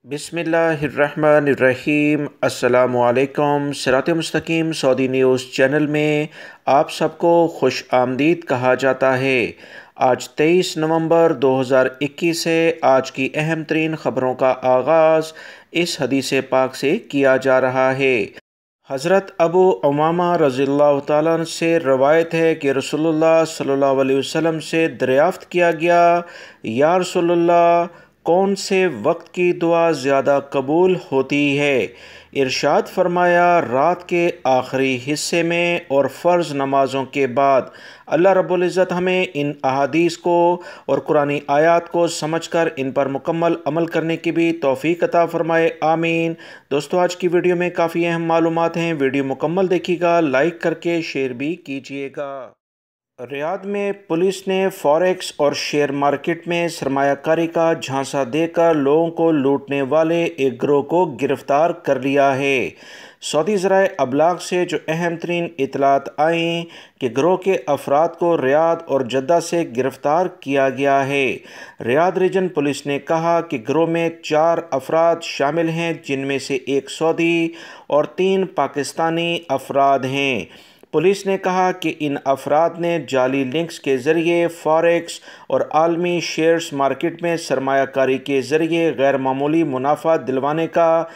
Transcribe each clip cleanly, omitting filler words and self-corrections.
बिस्मिल्लाहिर्रहमानिर्रहीम। अस्सलामु अलैकुम। सिरात मुस्तकीम सऊदी न्यूज़ चैनल में आप सबको खुश आमदीद कहा जाता है। आज 23 नवंबर 2021 है। आज की अहम तरीन ख़बरों का आगाज़ इस हदीस पाक से किया जा रहा है। हज़रत अबू उमामा रज़ियल्लाहु ताला अन्हु से रवायत है कि रसूलुल्लाह सल्लल्लाहु अलैहि वसल्लम से दरियाफ़्त किया गया, या रसूलुल्लाह, कौन से वक्त की दुआ ज़्यादा कबूल होती है? इरशाद फरमाया, रात के आखिरी हिस्से में और फ़र्ज़ नमाज़ों के बाद। अल्लाह रब्बुल इज़्ज़त हमें इन अहादीस को और कुरानी आयात को समझकर इन पर मुकम्मल अमल करने की भी तौफ़ीक़ अता फ़रमाए, आमीन। दोस्तों, आज की वीडियो में काफ़ी अहम मालूमात हैं। वीडियो मुकम्मल देखिएगा, लाइक करके शेयर भी कीजिएगा। रियाद में पुलिस ने फॉरेक्स और शेयर मार्केट में सरमायाकारी का झांसा देकर लोगों को लूटने वाले एक गिरोह को गिरफ्तार कर लिया है। सऊदी ज़राए अबलाग से जो अहम तरीन इतलात आईं कि गिरोह के अफराद को रियाद और जद्दा से गिरफ्तार किया गया है। रियाद रीजन पुलिस ने कहा कि गिरोह में 4 अफराद शामिल हैं, जिनमें से एक सऊदी और 3 पाकिस्तानी अफराद हैं। पुलिस ने कहा कि इन अफराद ने जाली लिंक्स के ज़रिए फॉरेक्स और आलमी शेयर्स मार्केट में सरमायाकारी के ज़रिए गैर मामूली मुनाफा दिलवाने का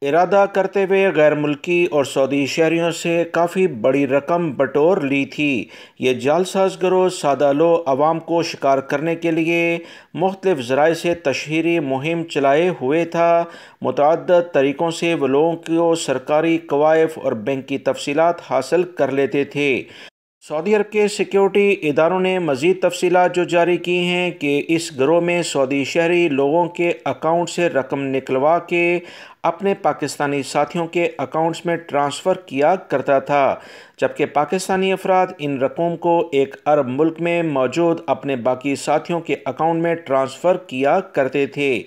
इरादा करते हुए गैर मुल्की और सऊदी शहरियों से काफ़ी बड़ी रकम बटोर ली थी। ये जालसाज गिरोह सादा लो अवाम को शिकार करने के लिए मुख्तलिफ ज़राए से तशहीरी मुहिम चलाए हुए था। मुतअद्दिद तरीक़ों से वो लोगों को सरकारी कवायफ और बैंक की तफसीलात हासिल कर लेते थे। सऊदी अरब के सिक्योरिटी इदारों ने मज़ीद तफसीलात जो जारी की हैं कि इस गिरोह में सऊदी शहरी लोगों के अकाउंट से रकम निकलवा के अपने पाकिस्तानी साथियों के अकाउंट्स में ट्रांसफ़र किया करता था, जबकि पाकिस्तानी अफराद इन रकम को एक अरब मुल्क में मौजूद अपने बाकी साथियों के अकाउंट में ट्रांसफ़र किया करते थे।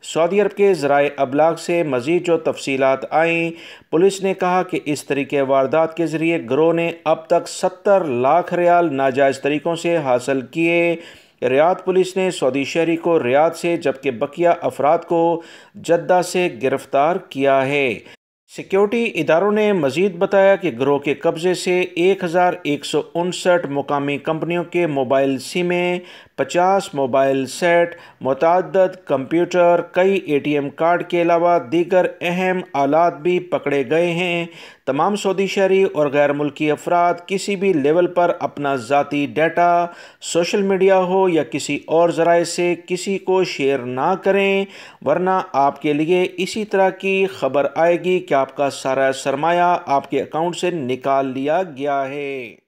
सऊदी अरब के ज़राए अबलाग से मज़ीद जो तफसीलात आईं, पुलिस ने कहा कि इस तरीके वारदात के ज़रिए गिरोह ने अब तक 70 लाख रियाल नाजायज़ तरीक़ों से हासिल किए। रियाद पुलिस ने सऊदी शहरी को रियाद से जबकि बकिया अफराद को जद्दा से गिरफ़्तार किया है। सिक्योरिटी इदारों ने मज़ीद बताया कि गिरोह के कब्ज़े से 1159 मुकामी कंपनियों के मोबाइल सिमें, 50 मोबाइल सेट, मुतअद्दिद कंप्यूटर, कई ATM कार्ड के अलावा दीगर अहम आलात भी पकड़े गए हैं। तमाम सऊदी शहरी और गैर मुल्की अफराद किसी भी लेवल पर अपना ज़ाती डाटा सोशल मीडिया हो या किसी और ज़राए से किसी को शेयर ना करें, वरना आपके लिए इसी तरह की खबर आएगी कि आपका सारा सरमाया आपके अकाउंट से निकाल लिया गया है।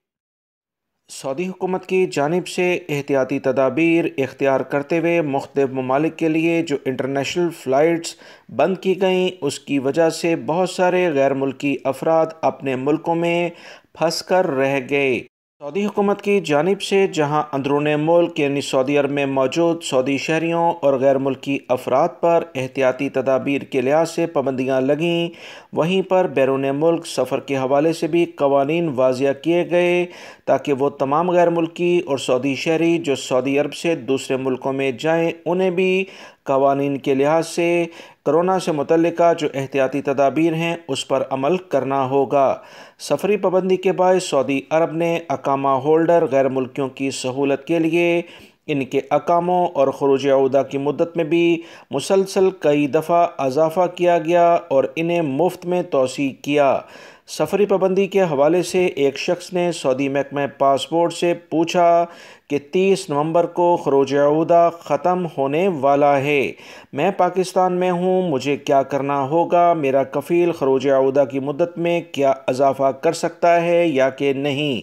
सऊदी हुकूमत की जानिब से एहतियाती तदाबीर इख्तियार करते हुए मुख्तलिफ ममालिक के लिए जो इंटरनेशनल फ़्लाइट्स बंद की गईं, उसकी वजह से बहुत सारे गैर मुल्की अफराद अपने मुल्कों में फंस कर रह गए। सऊदी हुकूमत की जानिब से जहां अंदरून मुल्क यानी सऊदी अरब में मौजूद सऊदी शहरियों और गैर मुल्की अफराद पर एहतियाती तदाबीर के लिहाज से पाबंदियाँ लगीं, वहीं पर बैरून मुल्क सफ़र के हवाले से भी कवानीन वाज़िया किए गए ताकि वो तमाम गैर मुल्की और सऊदी शहरी जो सऊदी अरब से दूसरे मुल्कों में जाएँ, उन्हें भी कवानीन के लिहाज से कोरोना से मुतल्लिका जो एहतियाती तदाबीर हैं उस पर अमल करना होगा। सफरी पाबंदी के बाद सऊदी अरब ने अकामा होल्डर गैर मुल्कियों की सहूलत के लिए इनके अकामों और खरूज औदा की मुद्दत में भी मुसलसल कई दफ़ा इजाफ़ा किया गया और इन्हें मुफ्त में तोसी किया। सफरी पाबंदी के हवाले से एक शख्स ने सऊदी महकमा पासपोर्ट से पूछा कि 30 नवंबर को खरूज औदा ख़त्म होने वाला है, मैं पाकिस्तान में हूँ, मुझे क्या करना होगा? मेरा कफ़ील खरूज औदा की मुद्दत में क्या इजाफ़ा कर सकता है या कि नहीं?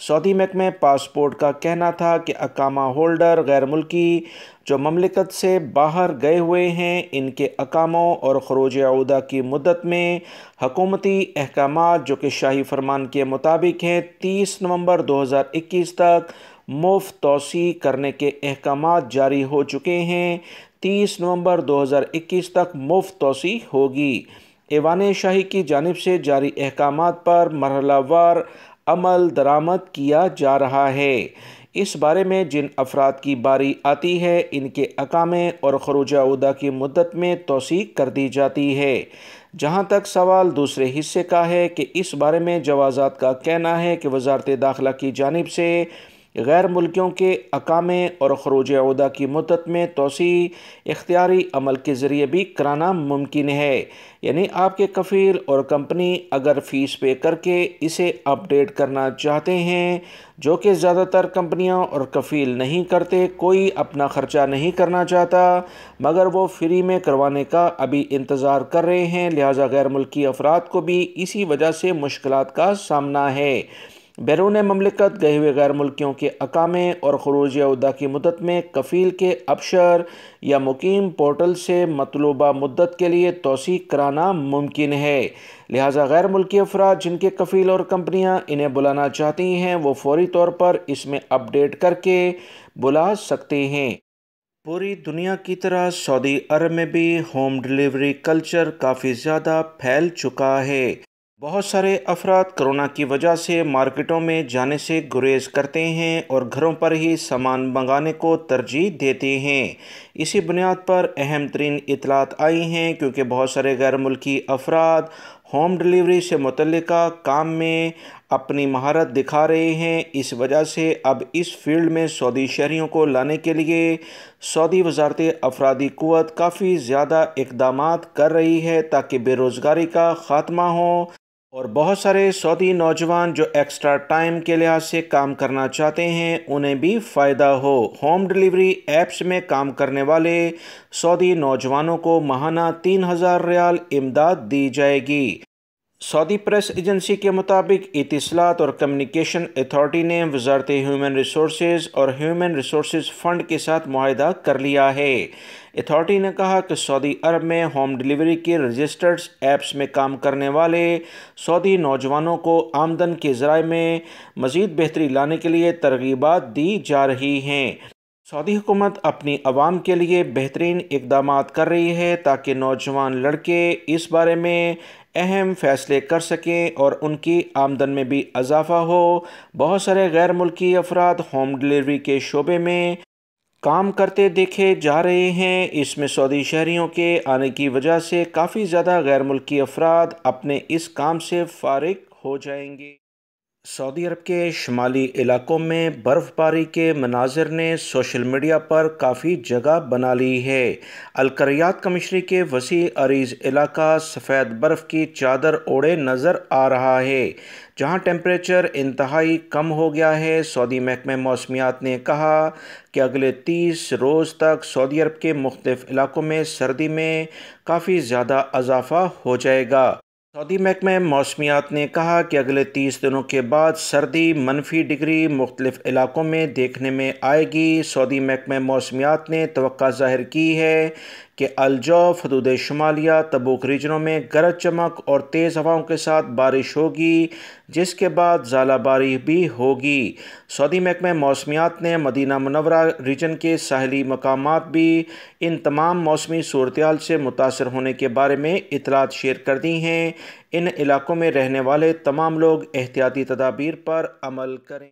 सऊदी महकमा पासपोर्ट का कहना था कि अकामा होल्डर गैर मुल्की जो ममलिकत से बाहर गए हुए हैं, इनके अकामों और खरूज औदा की मुद्दत में हकूमती अहकामात जो कि शाही फरमान के मुताबिक हैं, 30 नवंबर 2021 तक मुफ्त तोसी करने के अहकामात जारी हो चुके हैं। 30 नवंबर 2021 तक मुफ्त तोसी होगी। ऐवान शाही की जानिब से जारी अहकामात पर मरहलावार अमल दरामद किया जा रहा है। اس بارے میں جن افراد کی باری آتی ہے ان کے اقامے اور خروج عہدہ کی مدت میں توسیع کر دی جاتی ہے۔ جہاں تک سوال دوسرے حصے کا ہے کہ اس بارے میں جوازات کا کہنا ہے کہ وزارت داخلہ کی جانب سے غیر ملکیوں کے اقامے اور خروج عہدہ کی مدت میں توسیع اختیاری عمل کے ذریعے بھی کرانا ممکن ہے، یعنی آپ کے کفیل اور کمپنی اگر فیس پے کر کے اسے اپ ڈیٹ کرنا چاہتے ہیں، جو کہ زیادہ تر کمپنیاں اور کفیل نہیں کرتے، کوئی اپنا خرچہ نہیں کرنا چاہتا مگر وہ فری میں کروانے کا ابھی انتظار کر رہے ہیں، لہٰذا غیر ملکی افراد کو بھی اسی وجہ سے مشکلات کا سامنا ہے۔ بیرون مملکت گئے ہوئے غیر ملکیوں کے اقامے اور خروج عہدہ کی مدت میں کفیل کے ابشر یا مقیم پورٹل سے مطلوبہ مدت کے لیے توسیع کرانا ممکن ہے، لہٰذا غیر ملکی افراد جن کے کفیل اور کمپنیاں انہیں بلانا چاہتی ہیں وہ فوری طور پر اس میں اپ ڈیٹ کر کے بلا سکتے ہیں۔ پوری دنیا کی طرح سعودی عرب میں بھی ہوم ڈیلیوری کلچر کافی زیادہ پھیل چکا ہے۔ بہت سارے افراد کرونا کی وجہ سے مارکیٹوں میں جانے سے گریز کرتے ہیں اور گھروں پر ہی سامان منگانے کو ترجیح دیتے ہیں۔ اسی بنیاد پر اہم ترین اطلاعات آئی ہیں کیونکہ بہت سارے غیر ملکی افراد ہوم ڈیلیوری سے متعلقہ کام میں اپنی مہارت دکھا رہے ہیں۔ اس وجہ سے اب اس فیلڈ میں سعودی شہریوں کو لانے کے لیے سعودی وزارت افرادی قوت کافی زیادہ اقدامات کر رہی ہے تاکہ بے روزگاری کا خاتمہ ہو اور بہت سارے سعودی نوجوان جو ایکسٹرا ٹائم کے لحاظ سے کام کرنا چاہتے ہیں انہیں بھی فائدہ ہو۔ ہوم ڈیلیوری ایپس میں کام کرنے والے سعودی نوجوانوں کو ماہانہ 3000 ریال امداد دی جائے گی۔ سعودی پریس ایجنسی کے مطابق اتصالات اور کمیونیکیشن اتھارٹی نے وزارت ہیومن ریسورسز اور ہیومن ریسورسز فنڈ کے ساتھ معاہدہ کر لیا ہے۔ اتھارٹی نے کہا کہ سعودی عرب میں ہوم ڈیلیوری کے رجسٹرڈ ایپس میں کام کرنے والے سعودی نوجوانوں کو آمدن کے ذرائع میں مزید بہتری لانے کے لیے ترغیبات دی جا رہی ہیں۔ سعودی حکومت اپنی عوام کے لیے بہترین اقدامات کر رہی ہے تاکہ نوجوان لڑکے اس بارے میں اہم فیصلے کر سکیں اور ان کی آمدن میں بھی اضافہ ہو۔ بہت سارے غیر ملکی افراد ہوم ڈیلیوری کے شعبے میں کام کرتے دیکھے جا رہے ہیں۔ اس میں سعودی شہریوں کے آنے کی وجہ سے کافی زیادہ غیر ملکی افراد اپنے اس کام سے فارغ ہو جائیں گے۔ سعودی عرب کے شمالی علاقوں میں برف باری کے مناظر نے سوشل میڈیا پر کافی جگہ بنا لی ہے۔ القریات کمشنری کے وسیع عریض علاقہ سفید برف کی چادر اوڑھے نظر آ رہا ہے، جہاں ٹیمپریچر انتہائی کم ہو گیا ہے۔ سعودی محکمہ موسمیات نے کہا کہ اگلے 30 روز تک سعودی عرب کے مختلف علاقوں میں سردی میں کافی زیادہ اضافہ ہو جائے گا۔ سعودی محکمہ موسمیات نے کہا کہ اگلے 30 دنوں کے بعد سردی -ڈگری مختلف علاقوں میں دیکھنے میں آئے گی۔ سعودی محکمہ موسمیات نے توقع ظاہر کی ہے کہ الجوف، حدود شمالیہ، تبوک ریجنوں میں گرج چمک اور تیز ہواؤں کے ساتھ بارش ہوگی، جس کے بعد ژالہ باری بھی ہوگی۔ سعودی محکمہ موسمیات نے مدینہ منورہ ریجن کے ساحلی مقامات بھی ان تمام موسمی صورتحال سے متاثر ہونے کے بارے میں اطلاعات شیئر کر دی ہیں۔ ان علاقوں میں رہنے والے تمام لوگ احتیاطی تدابیر پر عمل کریں۔